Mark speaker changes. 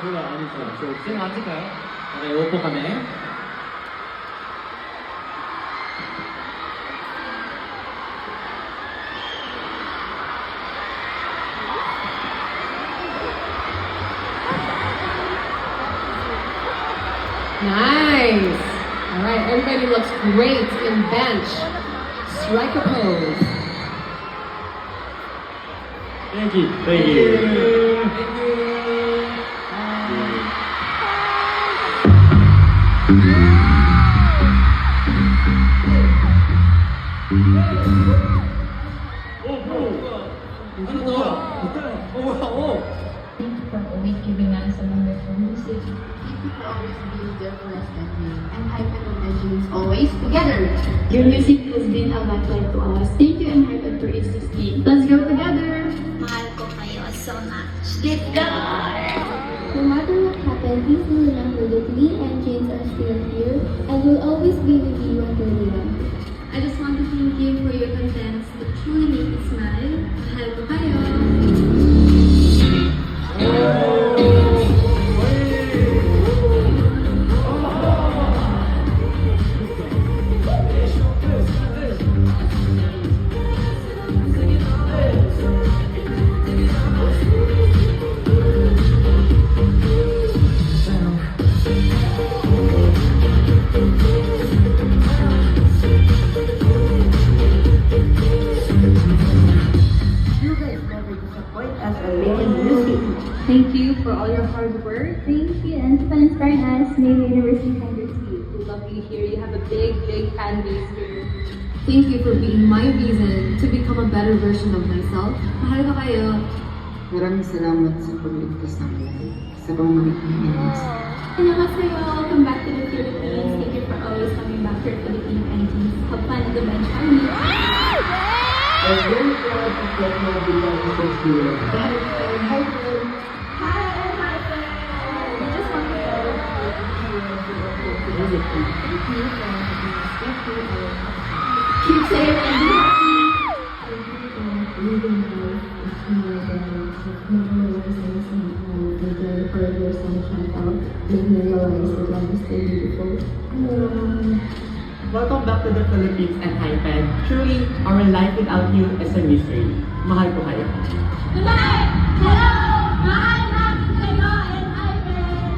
Speaker 1: So, sino 앉을까요? Okay, upo kami.
Speaker 2: Nice. All right, everybody looks great in bench. Strike a pose.
Speaker 1: Thank you.
Speaker 3: Thank you.
Speaker 1: Thank you. Ano to?
Speaker 4: Thank you for always giving us a wonderful music.
Speaker 5: Thank you for always being there for us that way. And Hyper Legends always together.
Speaker 4: Your music has been a lifeline to us. Thank you and Hyper for its team. Let's go together!
Speaker 5: Mahal ko kayo so much. Let's go!
Speaker 6: No matter what happens, please do remember that we and James are still here and will always be with you until the end.
Speaker 4: I just want to thank you for your contents that truly make me smile. Mahal ko kayo!
Speaker 7: You guys never disappoint us on making music.
Speaker 4: Thank you for all your hard work.
Speaker 6: Thank you and for inspiring us, Navy University Kansas City.
Speaker 4: We love you here. You have a big fan base here.
Speaker 2: Thank you for being my reason to become a better version of myself. Mahal ko kayo.
Speaker 7: Maraming salamat sa pagligtas ng buhay sa pamamagitan ng Diyos.
Speaker 4: Annyeonghaseyo! Welcome back to the Philippines. Thank you for always coming back to the Philippine NGs. Have fun at the bench army.
Speaker 7: I'm very proud to get my beloved associate.
Speaker 4: Hi, I'm Hyper. We just want to keep safe and be happy.
Speaker 1: Welcome back to the Philippines and Hypen. Truly, our life without you is a mystery. Mahal ko kayo.
Speaker 4: Goodbye! Hello! Mahal namin kayo and Hyper!